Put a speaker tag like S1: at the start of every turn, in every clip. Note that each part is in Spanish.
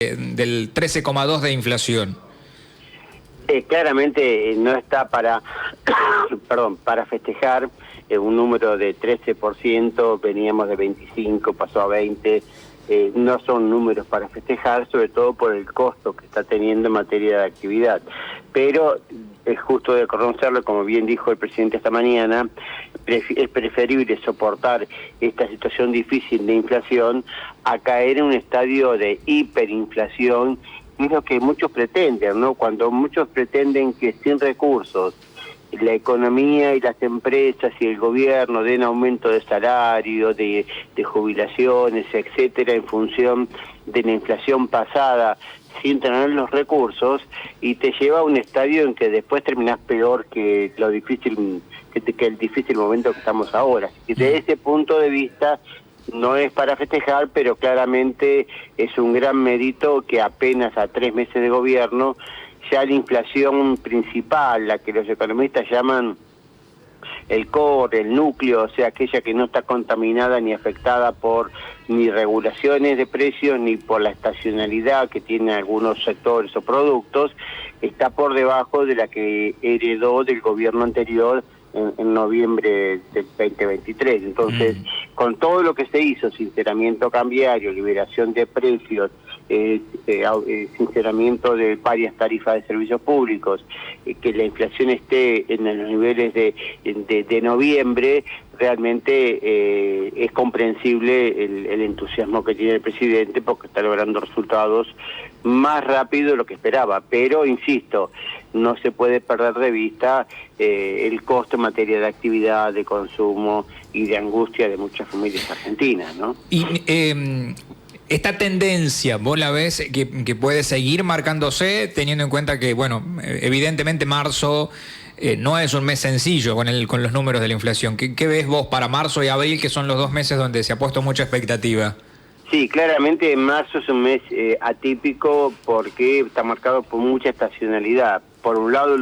S1: del 13,2 de inflación.
S2: Claramente no está para, para festejar un número de 13%, veníamos de 25, pasó a 20, no son números para festejar, sobre todo por el costo que está teniendo en materia de actividad. Pero es justo de reconocerlo, como bien dijo el presidente esta mañana, es preferible soportar esta situación difícil de inflación a caer en un estadio de hiperinflación. Es lo que muchos pretenden, ¿no? Cuando muchos pretenden que sin recursos la economía y las empresas y el gobierno den aumento de salario, de jubilaciones, etcétera, en función de la inflación pasada, sin tener los recursos, y te lleva a un estadio en que después terminás peor que lo difícil, que el difícil momento que estamos ahora. Y desde ese punto de vista, no es para festejar, pero claramente es un gran mérito que apenas a 3 meses de gobierno, ya la inflación principal, la que los economistas llaman el core, el núcleo, o sea, aquella que no está contaminada ni afectada por ni regulaciones de precios ni por la estacionalidad que tienen algunos sectores o productos, está por debajo de la que heredó del gobierno anterior en noviembre del 2023. Entonces, con todo lo que se hizo, sinceramiento cambiario, liberación de precios, sinceramiento de varias tarifas de servicios públicos, que la inflación esté en los niveles de noviembre, realmente es comprensible el entusiasmo que tiene el presidente porque está logrando resultados más rápido de lo que esperaba. Pero, insisto, no se puede perder de vista el costo en materia de actividad, de consumo y de angustia de muchas familias argentinas, ¿no?
S1: Y esta tendencia, ¿vos la ves que puede seguir marcándose, teniendo en cuenta que, bueno, evidentemente marzo no es un mes sencillo con los números de la inflación? ¿Qué ves vos para marzo y abril, que son los 2 meses donde se ha puesto mucha expectativa?
S2: Sí, claramente marzo es un mes atípico porque está marcado por mucha estacionalidad. Por un lado,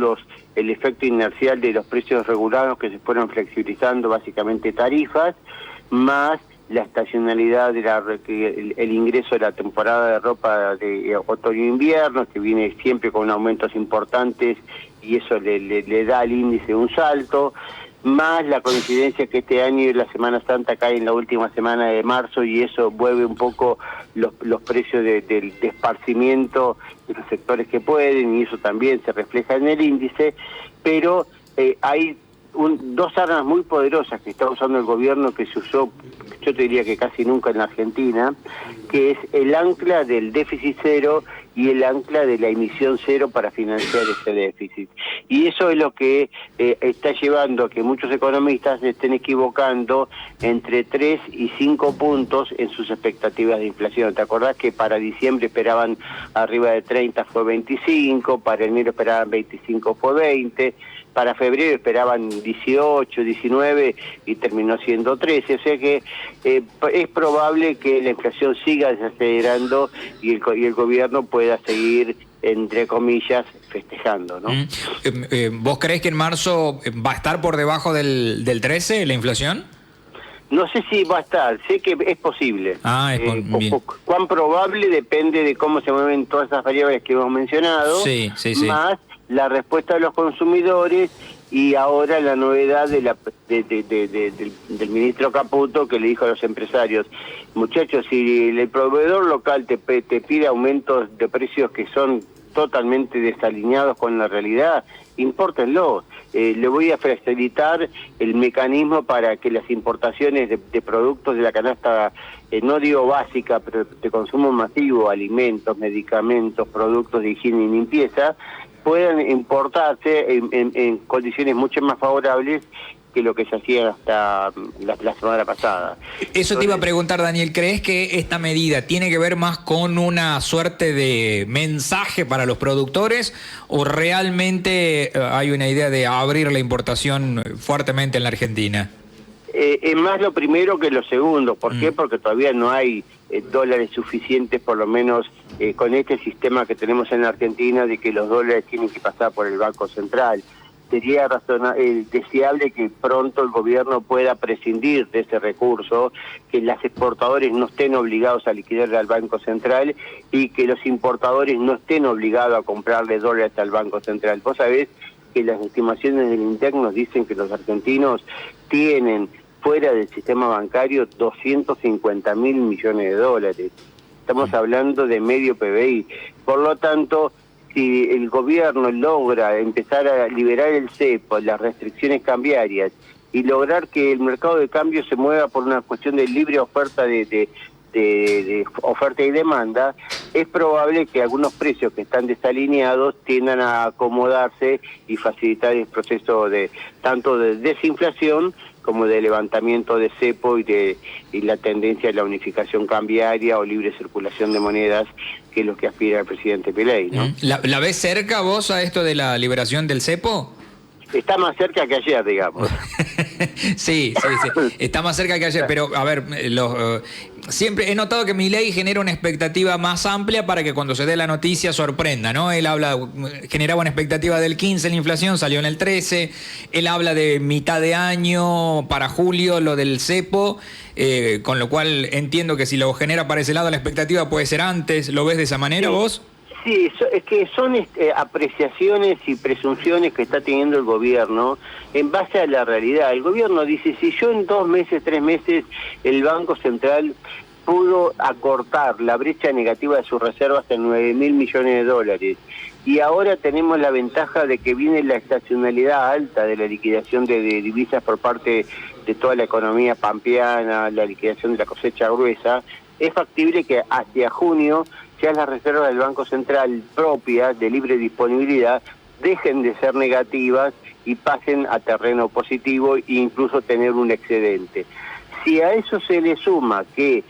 S2: el efecto inercial de los precios regulados que se fueron flexibilizando, básicamente tarifas, más la estacionalidad de el ingreso de la temporada de ropa de otoño-invierno, que viene siempre con aumentos importantes y eso le da al índice un salto, más la coincidencia que este año la Semana Santa cae en la última semana de marzo y eso mueve un poco los precios de esparcimiento de los sectores que pueden, y eso también se refleja en el índice. Pero hay dos armas muy poderosas que está usando el gobierno, que se usó, yo te diría que casi nunca en la Argentina, que es el ancla del déficit cero y el ancla de la emisión cero para financiar ese déficit. Y eso es lo que está llevando a que muchos economistas se estén equivocando entre 3 y 5 puntos en sus expectativas de inflación. ¿Te acordás que para diciembre esperaban arriba de 30, fue 25, para enero esperaban 25, fue 20, para febrero esperaban 18, 19 y terminó siendo 13, o sea que es probable que la inflación siga desacelerando y el gobierno pueda seguir, entre comillas, festejando, ¿no?
S1: ¿Vos creés que en marzo va a estar por debajo del 13 la inflación?
S2: No sé si va a estar, sé que es posible.
S1: Bien.
S2: Cuán probable depende de cómo se mueven todas esas variables que hemos mencionado,
S1: sí.
S2: más la respuesta de los consumidores y ahora la novedad del ministro Caputo, que le dijo a los empresarios: muchachos, si el proveedor local te pide aumentos de precios que son totalmente desalineados con la realidad, impórtenlo. Le voy a facilitar el mecanismo para que las importaciones de productos de la canasta, no digo básica, pero de consumo masivo, alimentos, medicamentos, productos de higiene y limpieza, puedan importarse en condiciones mucho más favorables que lo que se hacía hasta la semana pasada.
S1: Eso te iba a preguntar, Daniel, ¿crees que esta medida tiene que ver más con una suerte de mensaje para los productores o realmente hay una idea de abrir la importación fuertemente en la Argentina?
S2: Es más lo primero que lo segundo. ¿Por qué? Porque todavía no hay dólares suficientes, por lo menos con este sistema que tenemos en Argentina, de que los dólares tienen que pasar por el Banco Central. sería deseable que pronto el gobierno pueda prescindir de ese recurso, que los exportadores no estén obligados a liquidarle al Banco Central y que los importadores no estén obligados a comprarle dólares al Banco Central. Vos sabés que las estimaciones del INDEC nos dicen que los argentinos tienen fuera del sistema bancario 250.000 millones de dólares. Estamos hablando de medio PBI. Por lo tanto, si el gobierno logra empezar a liberar el cepo, las restricciones cambiarias, y lograr que el mercado de cambio se mueva por una cuestión de libre oferta de oferta y demanda, es probable que algunos precios que están desalineados tiendan a acomodarse y facilitar el proceso de tanto de desinflación como de levantamiento de cepo y la tendencia a la unificación cambiaria o libre circulación de monedas, que es lo que aspira el presidente Milei, ¿no?
S1: ¿La ves cerca vos a esto de la liberación del cepo?
S2: Está más cerca que ayer, digamos.
S1: Sí, está más cerca que ayer, pero a ver, siempre he notado que Milei genera una expectativa más amplia para que cuando se dé la noticia sorprenda, ¿no? Él generaba una expectativa del 15 la inflación, salió en el 13, él habla de mitad de año para julio lo del cepo, con lo cual entiendo que si lo genera para ese lado la expectativa puede ser antes. ¿Lo ves de esa manera vos?
S2: Sí, es que son apreciaciones y presunciones que está teniendo el gobierno en base a la realidad. El gobierno dice, si yo en 2 meses, 3 meses, el Banco Central pudo acortar la brecha negativa de sus reservas en 9.000 millones de dólares, y ahora tenemos la ventaja de que viene la estacionalidad alta de la liquidación de divisas por parte de toda la economía pampeana, la liquidación de la cosecha gruesa, es factible que hacia junio ya las reservas del Banco Central propias de libre disponibilidad dejen de ser negativas y pasen a terreno positivo e incluso tener un excedente. Si a eso se le suma que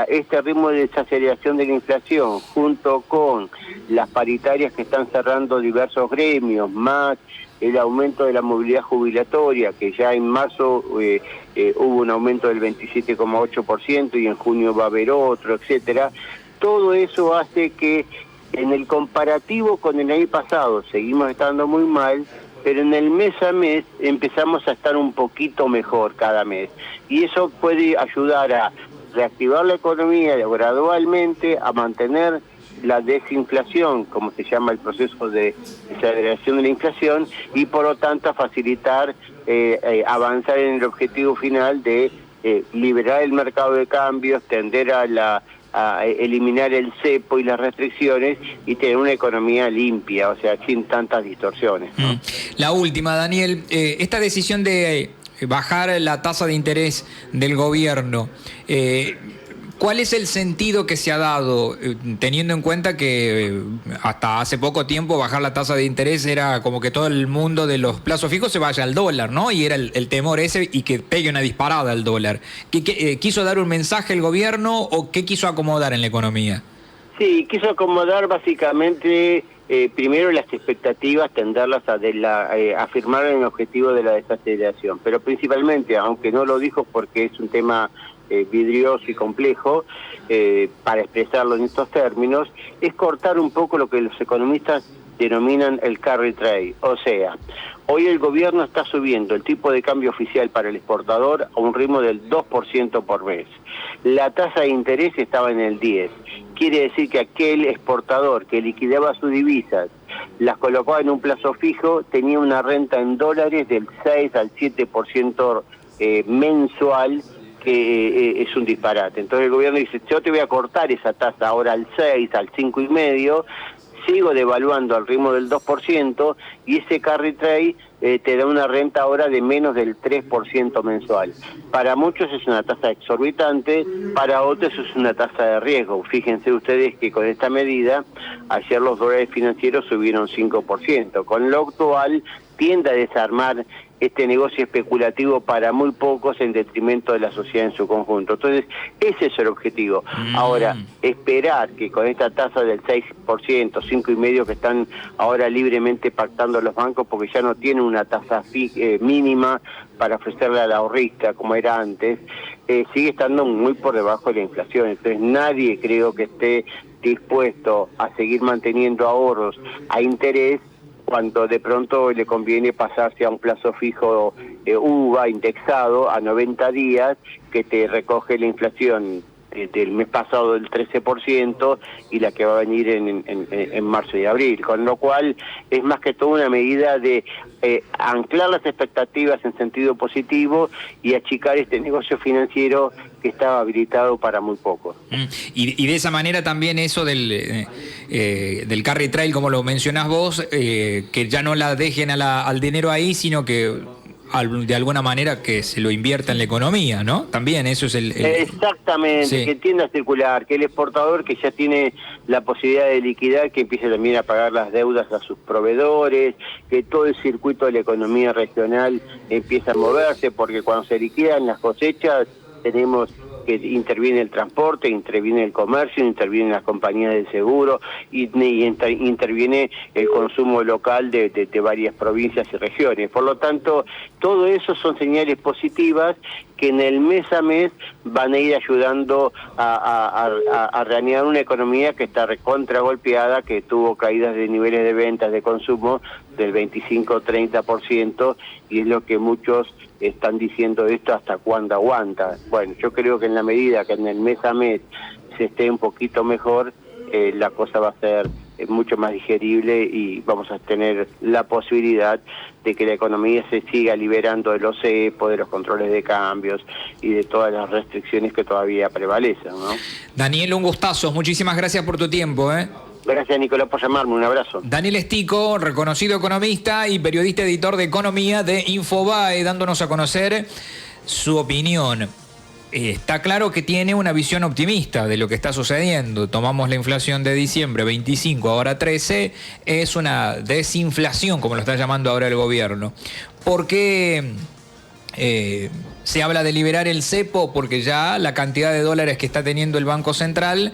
S2: este ritmo de desaceleración de la inflación, junto con las paritarias que están cerrando diversos gremios, más el aumento de la movilidad jubilatoria, que ya en marzo hubo un aumento del 27,8% y en junio va a haber otro, etcétera. Todo eso hace que en el comparativo con el año pasado seguimos estando muy mal, pero en el mes a mes empezamos a estar un poquito mejor cada mes. Y eso puede ayudar a reactivar la economía gradualmente, a mantener la desinflación, como se llama el proceso de desaceleración de la inflación, y por lo tanto a facilitar avanzar en el objetivo final de liberar el mercado de cambios, tender a eliminar el cepo y las restricciones y tener una economía limpia, o sea, sin tantas distorsiones, ¿no?
S1: La última, Daniel, esta decisión de bajar la tasa de interés del gobierno, ¿cuál es el sentido que se ha dado, teniendo en cuenta que hasta hace poco tiempo bajar la tasa de interés era como que todo el mundo de los plazos fijos se vaya al dólar, ¿no? Y era el temor ese y que pegue una disparada al dólar. ¿Quiso dar un mensaje el gobierno o qué quiso acomodar en la economía?
S2: Sí, quiso acomodar básicamente primero las expectativas, tenderlas a firmar el objetivo de la desaceleración, pero principalmente, aunque no lo dijo porque es un tema vidrioso y complejo, para expresarlo en estos términos, es cortar un poco lo que los economistas denominan el carry trade. O sea, hoy el gobierno está subiendo el tipo de cambio oficial para el exportador a un ritmo del 2% por mes. La tasa de interés estaba en el 10%. Quiere decir que aquel exportador que liquidaba sus divisas, las colocaba en un plazo fijo, tenía una renta en dólares del 6 al 7% mensual, que es un disparate. Entonces el gobierno dice, yo te voy a cortar esa tasa ahora al 6, al 5,5%, sigo devaluando al ritmo del 2% y ese carry trade te da una renta ahora de menos del 3% mensual. Para muchos es una tasa exorbitante, para otros es una tasa de riesgo. Fíjense ustedes que con esta medida, ayer los dólares financieros subieron 5%, con lo actual tiende a desarmar este negocio especulativo para muy pocos en detrimento de la sociedad en su conjunto. Entonces, ese es el objetivo. Ahora, esperar que con esta tasa del 6%, 5,5% que están ahora libremente pactando los bancos, porque ya no tienen una tasa mínima para ofrecerle al ahorrista como era antes, sigue estando muy por debajo de la inflación. Entonces, nadie creo que esté dispuesto a seguir manteniendo ahorros a interés cuando de pronto le conviene pasarse a un plazo fijo UVA indexado a 90 días que te recoge la inflación del mes pasado del 13% y la que va a venir en marzo y abril, con lo cual es más que todo una medida de anclar las expectativas en sentido positivo y achicar este negocio financiero que estaba habilitado para muy poco.
S1: Y de esa manera también eso del carry trade, como lo mencionás vos, que ya no la dejen al dinero ahí, sino que de alguna manera que se lo invierta en la economía, ¿no? También eso es el...
S2: Exactamente, sí. Que tienda a circular, que el exportador que ya tiene la posibilidad de liquidar, que empiece también a pagar las deudas a sus proveedores, que todo el circuito de la economía regional empiece a moverse, porque cuando se liquidan las cosechas tenemos que interviene el transporte, interviene el comercio, intervienen las compañías de seguro y interviene el consumo local de varias provincias y regiones. Por lo tanto, todo eso son señales positivas que en el mes a mes van a ir ayudando a reanimar una economía que está recontra golpeada, que tuvo caídas de niveles de ventas de consumo del 25-30%, y es lo que muchos están diciendo esto hasta cuándo aguanta. Bueno, yo creo que en la medida que en el mes a mes se esté un poquito mejor, la cosa va a ser mucho más digerible y vamos a tener la posibilidad de que la economía se siga liberando de los cepos, de los controles de cambios y de todas las restricciones que todavía prevalecen, ¿no?
S1: Daniel, un gustazo. Muchísimas gracias por tu tiempo,
S2: Gracias, Nicolás, por llamarme. Un abrazo.
S1: Daniel Estico, reconocido economista y periodista editor de economía de Infobae, dándonos a conocer su opinión. Está claro que tiene una visión optimista de lo que está sucediendo. Tomamos la inflación de diciembre, 25, ahora 13, es una desinflación, como lo está llamando ahora el gobierno. ¿Por qué se habla de liberar el cepo? Porque ya la cantidad de dólares que está teniendo el Banco Central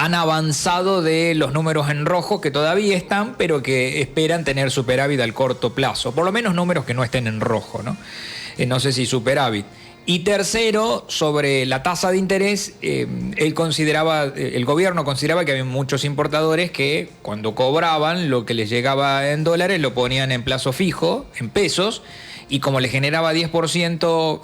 S1: han avanzado de los números en rojo, que todavía están, pero que esperan tener superávit al corto plazo. Por lo menos números que no estén en rojo, ¿no? No sé si superávit. Y tercero, sobre la tasa de interés, el gobierno consideraba que había muchos importadores que cuando cobraban lo que les llegaba en dólares lo ponían en plazo fijo, en pesos, y como le generaba 10%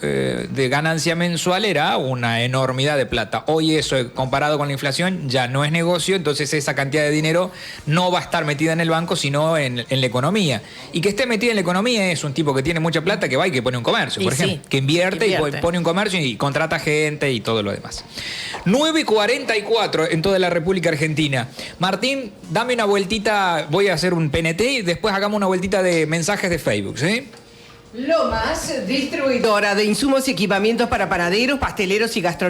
S1: de ganancia mensual era una enormidad de plata. Hoy eso, comparado con la inflación, ya no es negocio, entonces esa cantidad de dinero no va a estar metida en el banco, sino en la economía. Y que esté metida en la economía es un tipo que tiene mucha plata, que va y que pone un comercio, por ejemplo, que invierte y pone un comercio y contrata gente y todo lo demás. 9:44 en toda la República Argentina. Martín, dame una vueltita, voy a hacer un PNT y después hagamos una vueltita de mensajes de Facebook, ¿sí?
S3: Lomas, distribuidora de insumos y equipamientos para panaderos, pasteleros y gastronómicos.